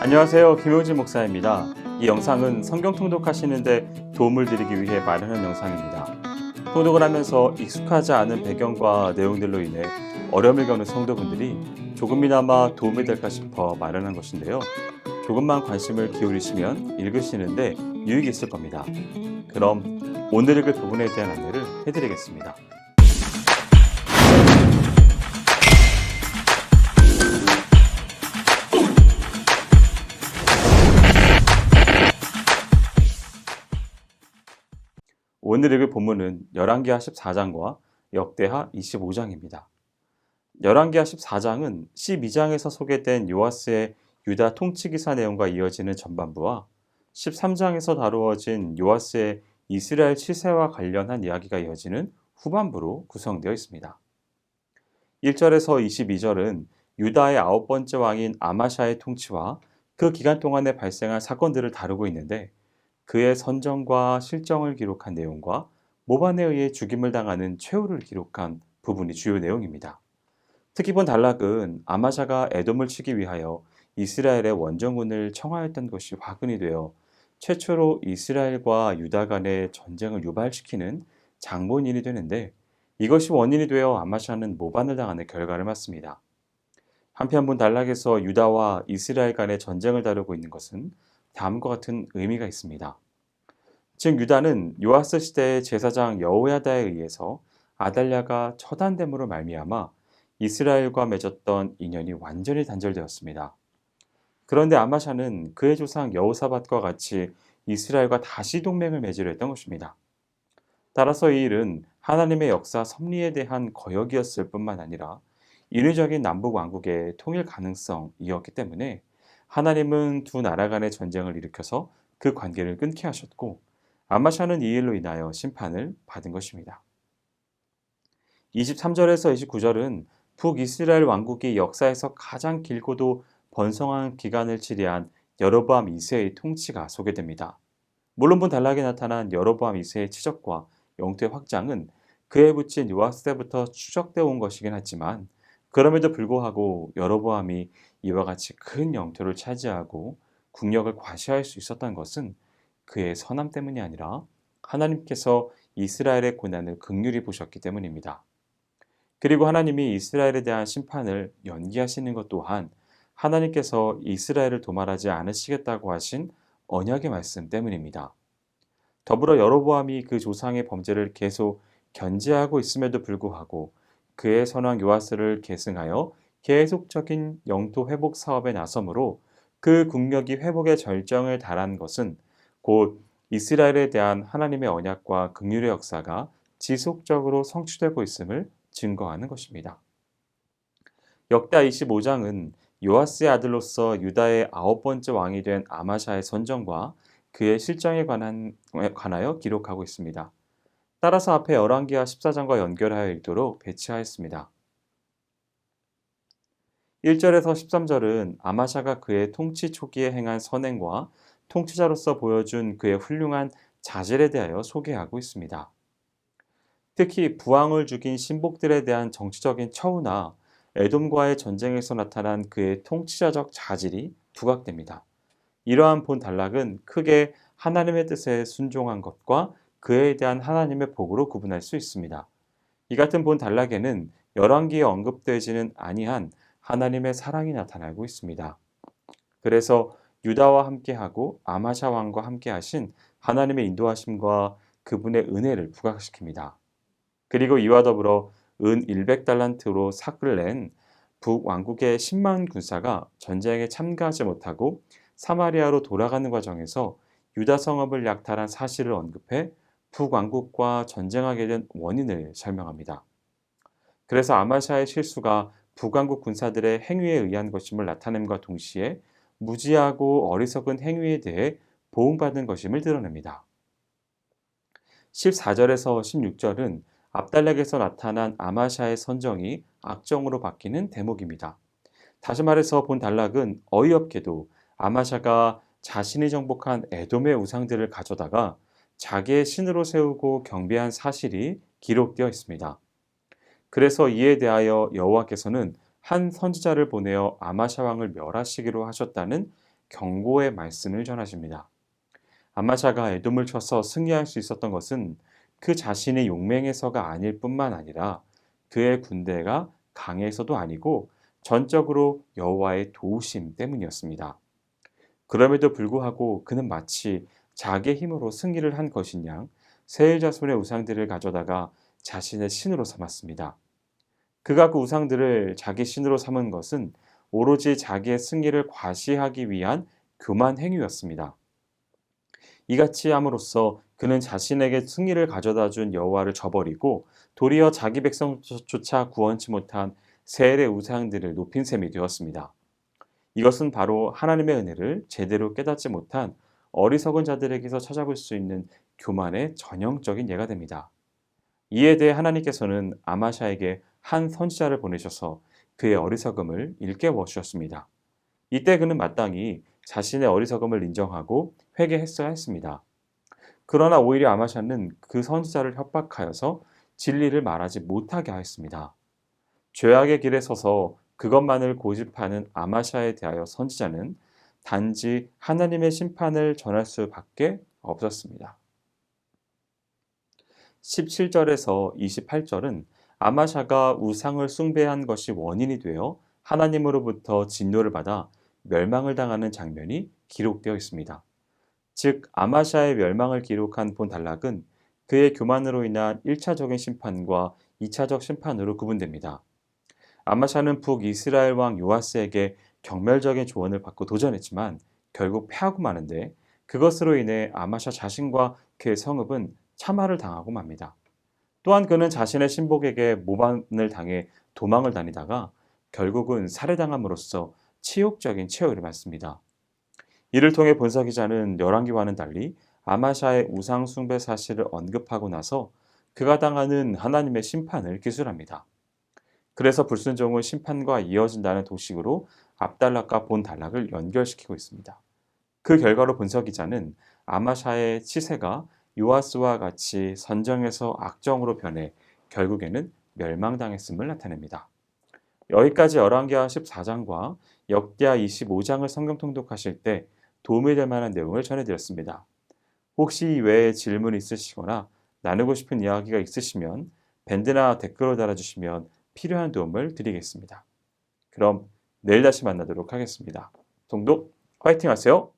안녕하세요. 김용진 목사입니다. 이 영상은 성경 통독하시는데 도움을 드리기 위해 마련한 영상입니다. 통독을 하면서 익숙하지 않은 배경과 내용들로 인해 어려움을 겪는 성도분들이 조금이나마 도움이 될까 싶어 마련한 것인데요. 조금만 관심을 기울이시면 읽으시는데 유익이 있을 겁니다. 그럼 오늘 읽을 부분에 대한 안내를 해드리겠습니다. 오늘 읽을 본문은 열왕기하 14장과 역대하 25장입니다. 열왕기하 14장은 12장에서 소개된 요아스의 유다 통치 기사 내용과 이어지는 전반부와 13장에서 다루어진 요아스의 이스라엘 치세와 관련한 이야기가 이어지는 후반부로 구성되어 있습니다. 1절에서 22절은 유다의 9번째 왕인 아마샤의 통치와 그 기간 동안에 발생한 사건들을 다루고 있는데 그의 선정과 실정을 기록한 내용과 모반에 의해 죽임을 당하는 최후를 기록한 부분이 주요 내용입니다. 특히 본 단락은 아마샤가 에돔을 치기 위하여 이스라엘의 원정군을 청하였던 것이 화근이 되어 최초로 이스라엘과 유다 간의 전쟁을 유발시키는 장본인이 되는데 이것이 원인이 되어 아마샤는 모반을 당하는 결과를 맞습니다. 한편 본 단락에서 유다와 이스라엘 간의 전쟁을 다루고 있는 것은 다음과 같은 의미가 있습니다. 즉 유다는 요아스 시대의 제사장 여호야다에 의해서 아달랴가 처단됨으로 말미암아 이스라엘과 맺었던 인연이 완전히 단절되었습니다. 그런데 아마샤는 그의 조상 여호사밧과 같이 이스라엘과 다시 동맹을 맺으려 했던 것입니다. 따라서 이 일은 하나님의 역사 섭리에 대한 거역이었을 뿐만 아니라 인위적인 남북 왕국의 통일 가능성이었기 때문에 하나님은 두 나라 간의 전쟁을 일으켜서 그 관계를 끊게 하셨고 아마샤는 이 일로 인하여 심판을 받은 것입니다. 23절에서 29절은 북이스라엘 왕국이 역사에서 가장 길고도 번성한 기간을 치리한 여로보암 2세의 통치가 소개됩니다. 물론 본 단락에 나타난 여로보암 2세의 치적과 영토의 확장은 그에 붙인 요아스 때부터 추적되어 온 것이긴 하지만 그럼에도 불구하고 여로보암이 이와 같이 큰 영토를 차지하고 국력을 과시할 수 있었던 것은 그의 선함 때문이 아니라 하나님께서 이스라엘의 고난을 긍휼히 보셨기 때문입니다. 그리고 하나님이 이스라엘에 대한 심판을 연기하시는 것 또한 하나님께서 이스라엘을 도말하지 않으시겠다고 하신 언약의 말씀 때문입니다. 더불어 여로보암이 그 조상의 범죄를 계속 견제하고 있음에도 불구하고 그의 선왕 요아스를 계승하여 계속적인 영토 회복 사업에 나서므로 그 국력이 회복의 절정을 달한 것은 곧 이스라엘에 대한 하나님의 언약과 긍휼의 역사가 지속적으로 성취되고 있음을 증거하는 것입니다. 역대 25장은 요아스의 아들로서 유다의 9번째 왕이 된 아마샤의 선정과 그의 실정에 관하여 기록하고 있습니다. 따라서 앞에 열왕기하 14장과 연결하여 읽도록 배치하였습니다. 1절에서 13절은 아마샤가 그의 통치 초기에 행한 선행과 통치자로서 보여준 그의 훌륭한 자질에 대하여 소개하고 있습니다. 특히 부왕을 죽인 신복들에 대한 정치적인 처우나 에돔과의 전쟁에서 나타난 그의 통치자적 자질이 부각됩니다. 이러한 본 단락은 크게 하나님의 뜻에 순종한 것과 그에 대한 하나님의 복으로 구분할 수 있습니다. 이 같은 본 단락에는 열왕기에 언급되지는 아니한 하나님의 사랑이 나타나고 있습니다. 그래서 유다와 함께하고 아마샤 왕과 함께하신 하나님의 인도하심과 그분의 은혜를 부각시킵니다. 그리고 이와 더불어 은 100달란트로 삭을 낸 북왕국의 10만 군사가 전쟁에 참가하지 못하고 사마리아로 돌아가는 과정에서 유다 성읍을 약탈한 사실을 언급해 북왕국과 전쟁하게 된 원인을 설명합니다. 그래서 아마샤의 실수가 북왕국 군사들의 행위에 의한 것임을 나타냄과 동시에 무지하고 어리석은 행위에 대해 보응받은 것임을 드러냅니다. 14절에서 16절은 압달렉에서 나타난 아마샤의 선정이 악정으로 바뀌는 대목입니다. 다시 말해서 본 단락은 어이없게도 아마샤가 자신이 정복한 에돔의 우상들을 가져다가 자기의 신으로 세우고 경배한 사실이 기록되어 있습니다. 그래서 이에 대하여 여호와께서는 한 선지자를 보내어 아마샤 왕을 멸하시기로 하셨다는 경고의 말씀을 전하십니다. 아마샤가 에돔을 쳐서 승리할 수 있었던 것은 그 자신의 용맹에서가 아닐 뿐만 아니라 그의 군대가 강해서도 아니고 전적으로 여호와의 도우심 때문이었습니다. 그럼에도 불구하고 그는 마치 자기의 힘으로 승리를 한 것인 양 세일 자손의 우상들을 가져다가 자신의 신으로 삼았습니다. 그가 그 우상들을 자기 신으로 삼은 것은 오로지 자기의 승리를 과시하기 위한 교만 행위였습니다. 이같이 함으로써 그는 자신에게 승리를 가져다 준 여호와를 저버리고 도리어 자기 백성조차 구원치 못한 세일의 우상들을 높인 셈이 되었습니다. 이것은 바로 하나님의 은혜를 제대로 깨닫지 못한 어리석은 자들에게서 찾아볼 수 있는 교만의 전형적인 예가 됩니다. 이에 대해 하나님께서는 아마샤에게 한 선지자를 보내셔서 그의 어리석음을 일깨워 주셨습니다. 이때 그는 마땅히 자신의 어리석음을 인정하고 회개했어야 했습니다. 그러나 오히려 아마샤는 그 선지자를 협박하여서 진리를 말하지 못하게 하였습니다. 죄악의 길에 서서 그것만을 고집하는 아마샤에 대하여 선지자는 단지 하나님의 심판을 전할 수밖에 없었습니다. 17절에서 28절은 아마샤가 우상을 숭배한 것이 원인이 되어 하나님으로부터 진노를 받아 멸망을 당하는 장면이 기록되어 있습니다. 즉 아마샤의 멸망을 기록한 본 단락은 그의 교만으로 인한 1차적인 심판과 2차적 심판으로 구분됩니다. 아마샤는 북이스라엘 왕 요아스에게 경멸적인 조언을 받고 도전했지만 결국 패하고 마는데 그것으로 인해 아마샤 자신과 그의 성읍은 참화를 당하고 맙니다. 또한 그는 자신의 신복에게 모반을 당해 도망을 다니다가 결국은 살해당함으로써 치욕적인 최후를 맞습니다. 이를 통해 본서 기자는 열왕기와는 달리 아마샤의 우상 숭배 사실을 언급하고 나서 그가 당하는 하나님의 심판을 기술합니다. 그래서 불순종은 심판과 이어진다는 도식으로 앞단락과 본단락을 연결시키고 있습니다. 그 결과로 본서 기자는 아마샤의 치세가 요아스와 같이 선정에서 악정으로 변해 결국에는 멸망당했음을 나타냅니다. 여기까지 열왕기하 14장과 역대하 25장을 성경 통독하실 때 도움이 될 만한 내용을 전해드렸습니다. 혹시 이 외에 질문 있으시거나 나누고 싶은 이야기가 있으시면 밴드나 댓글로 달아주시면 필요한 도움을 드리겠습니다. 그럼 내일 다시 만나도록 하겠습니다. 통독 화이팅 하세요.